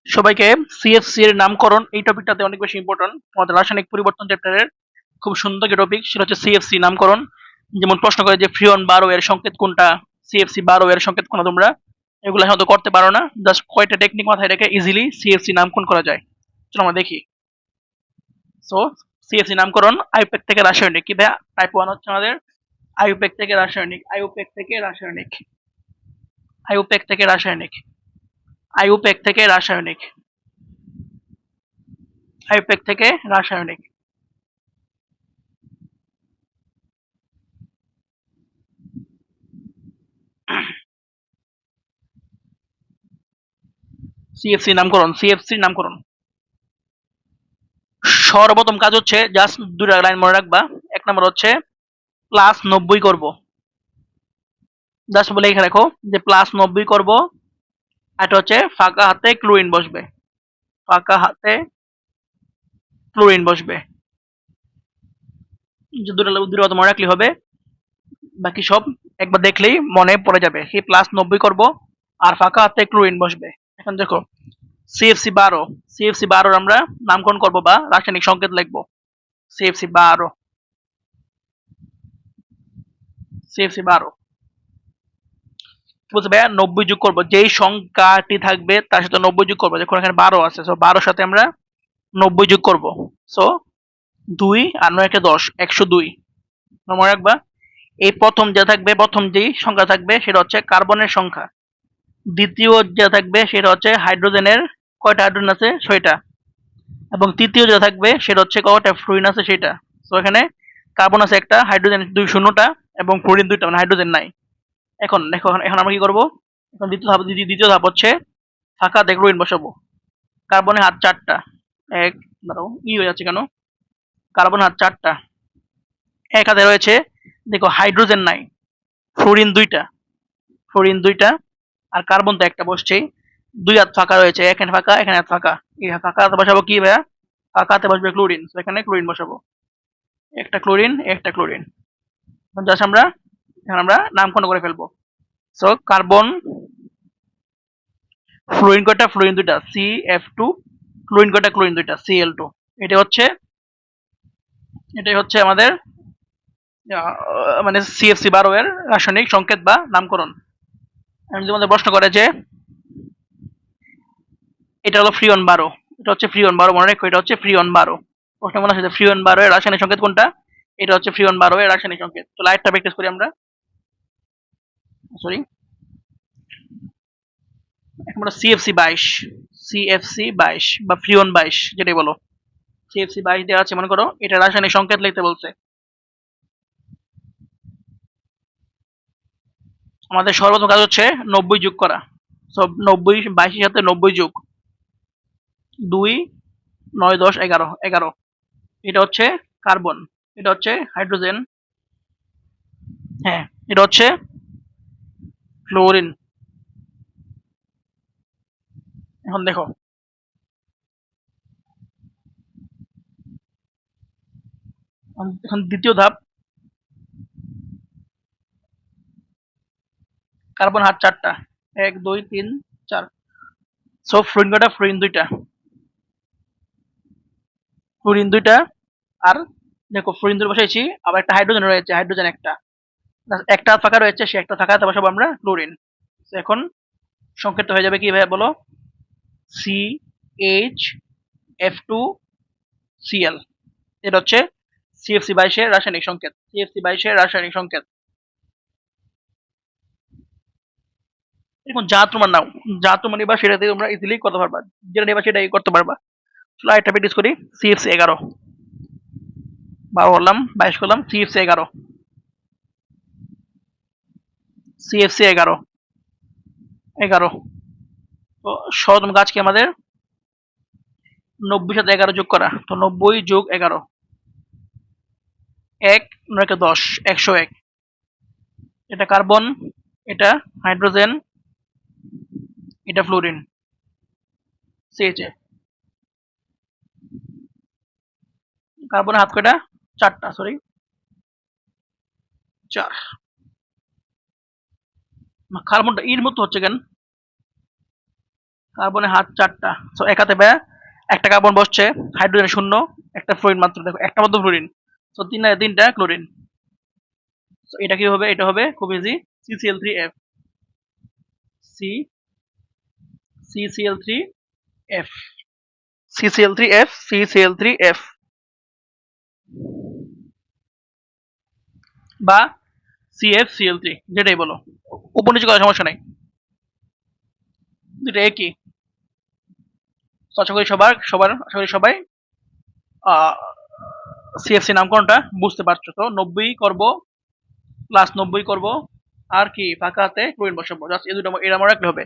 সবাইকে সিএফসি এর নামকরণ এই টপিকটাতে অনেক বেশি ইম্পর্টেন্ট। আমাদের রাসায়নিক পরিবর্তন চ্যাপ্টারের খুব সুন্দর একটা টপিক, সেটা হচ্ছে সিএফসি নামকরণ। যেমন প্রশ্ন করে যে ফ্রিয়ন 12 এর সংকেত কোনটা, সিএফসি 12 এর সংকেত কোনটা, তোমরা এগুলো সাধারণত করতে পারো না। জাস্ট কয়টা টেকনিক মাথায় রেখে ইজিলি সিএফসি নামকরণ করা যায়। চলো আমরা দেখি। সো সিএফসি নামকরণ আইউপ্যাক থেকে রাসায়নিক। কি ভাইয়া? টাইপ 1 হচ্ছে আমাদের আইউপ্যাক থেকে রাসায়নিক, আইউপ্যাক থেকে রাসায়নিক, আইউপ্যাক থেকে রাসায়নিক, আইউপ্যাক থেকে রাসায়নিক, আইউপ্যাক থেকে রাসায়নিক। সিএফসি নামকরণ, সিএফসি নামকরণ সর্বপ্রথম কাজ হচ্ছে জাস্ট দুইটা লাইন মনে রাখবা। এক নম্বর হচ্ছে প্লাস 90 করব, জাস্ট বলে এখানে রাখো যে প্লাস 90 করব। এটা হচ্ছে ফাঁকা হাতে ক্লোরিন বসবে, ফাঁকা হাতে ক্লোরিন বসবে। যে দুটো কথা মনে রাখলে হবে, বাকি সব একবার দেখলেই মনে পড়ে যাবে। সেই প্লাস 90 করব আর ফাঁকা হাতে ক্লোরিন বসবে। এখন দেখো সিএফসি 12, সিএফসি 12 আমরা নামকরণ করব বা রাসায়নিক সংকেত লিখব। সিএফসি 12, সিএফসি 12 বলছে ভাইয়া 90 যোগ করবো, যেই সংখ্যাটি থাকবে তার সাথে 90 যোগ করবো। দেখুন এখানে 12 আছে, সো 12 সাথে আমরা 90 যোগ করব। সো 2 আর 9 কে 10, 102। মনে রাখবা এই প্রথম যা থাকবে, প্রথম যেই সংখ্যা থাকবে সেটা হচ্ছে কার্বনের সংখ্যা, দ্বিতীয় যা থাকবে সেটা হচ্ছে হাইড্রোজেনের কয়টা হাইড্রোজেন আছে সেটা, এবং তৃতীয় যা থাকবে সেটা হচ্ছে কয়টা ফ্লুরিন আছে সেটা। সো এখানে কার্বন আছে একটা, হাইড্রোজেন দুই শূন্যটা, এবং ফ্লুরিন দুইটা, মানে হাইড্রোজেন নাই। এখন দেখো এখন আমরা কি করব, এখন দ্বিতীয় ধাপ হচ্ছে ফাঁকাতে ক্লোরিন বসাবো। কার্বনের হাত 4টা, এক, দাঁড়াও ই হয়ে যাচ্ছে কেন, কার্বনের হাত 4টা, এক হাতে রয়েছে দেখো হাইড্রোজেন নাই, ফ্লোরিন দুইটা, ফ্লোরিন দুইটা, আর কার্বন তো একটা বসছেই। দুই হাত ফাঁকা রয়েছে, এখানে ফাঁকা এখানে হাত ফাঁকা। এই ফাঁকা হাতে বসাবো কি ভাইয়া, ফাঁকা হাতে বসবে ক্লোরিন, এখানে ক্লোরিন বসাবো। একটা ক্লোরিন, একটা ক্লোরিন। জাস্ট আমরা এখন আমরা নামকরণ করে ফেলবো। সো কার্বন, ফ্লোরিন কয়টা, ফ্লোরিন দুইটা, CF2, ক্লোরিন কয়টা, ক্লোরিন দুইটা, Cl2। এটা হচ্ছে, এটাই হচ্ছে আমাদের মানে সিএফসি 12 এর রাসায়নিক সংকেত বা নামকরণ। আমি তোমাদের প্রশ্ন করে যে এটা হলো ফ্রিয়ন 12, এটা হচ্ছে ফ্রিয়ন 12, মনে রাখো এটা হচ্ছে ফ্রিয়ন 12। প্রশ্ন মনে হচ্ছে ফ্রিয়ন 12 এর রাসায়নিক সংকেত কোনটা, এটা হচ্ছে ফ্রিয়ন 12 এর রাসায়নিক সংকেত। তো লাইটটা প্র্যাকটিস করি আমরা, সরি এখন আমরা সিএফসি 22, সিএফসি 22 বা ফ্রিয়ন 22 যেটাই বলো, সিএফসি 22 দেওয়া আছে, মনে করো এটা রাসায়নিক সংকেত লিখতে বলছে। আমাদের সর্বপ্রথম কাজ হচ্ছে 90 যোগ করা। সব 90 22 এর সাথে 90 যোগ, 2 9 10 11, 11। এটা হচ্ছে কার্বন, এটা হচ্ছে হাইড্রোজেন, হ্যাঁ এটা হচ্ছে ফ্লোরিন। এখন দেখো এখন দ্বিতীয় ধাপ, কার্বন হাত 4টা, 1 2 3 4। সো ফ্লোরিন কয়টা, ফ্লোরিন দুইটা, ফ্লোরিন দুইটা, আর দেখো ফ্লোরিন দুটো বসাইছি, আবার একটা হাইড্রোজেন রয়েছে, হাইড্রোজেন একটা, একটা ফাঁকা রয়েছে, সে একটা ফাঁকা বসাবো আমরা ক্লোরিন। এখন সংকেত হয়ে যাবে কি ভাই বলো, CH2Cl। এটা হচ্ছে সিএফসি 22 এর রাসায়নিক সংকেত, সিএফসি 22 এর রাসায়নিক সংকেত। এখন যা তোমার নাও, যা তোমার নিবা সেটাতে তোমরা ইজিলি করতে পারবা, যেটা নিবা সেটাই করতে পারবা। চলো একটা প্র্যাকটিস করি। সিএফসি 11, 12 করলাম, 22 করলাম, সিএফসি 11, সিএফসি 11, 11। তো সর্বপ্রথম কাজ কি আমাদের 90 সাথে 11 যোগ করা। তো 90 যোগ 11, 1 9 10, 101। এটা কার্বন, এটা হাইড্রোজেন, এটা ফ্লোরিন, CH। কার্বনের হাত কয়টা, 4টা, সরি 4। কার্বনটা এর মতো হচ্ছে কেন, কার্বনের হাত 4টা, সো এক হাতে একটা কার্বন বসছে, হাইড্রোজেন শূন্য, একটা ফ্লোরিন মাত্র, দেখো একটা মাত্র ফ্লোরিন, সো 3টা ক্লোরিন। সো এটা কি হবে? এটা হবে খুব easy, CCl3F, C CCl3F, CCl3F, CCl3F, বা CFCl3, যেটাই বলো, উপর নিচে করার সমস্যা নাই, দুটো একই। তো আশা করি আশা করি সবাই সিএফসি নামকরণটা বুঝতে পারছো। তো 90 করব, প্লাস 90 করব, আর কি ফাঁকা হাতে ক্লোরিন বসাবো, জাস্ট এই দুটো এটা মনে রাখলে হবে।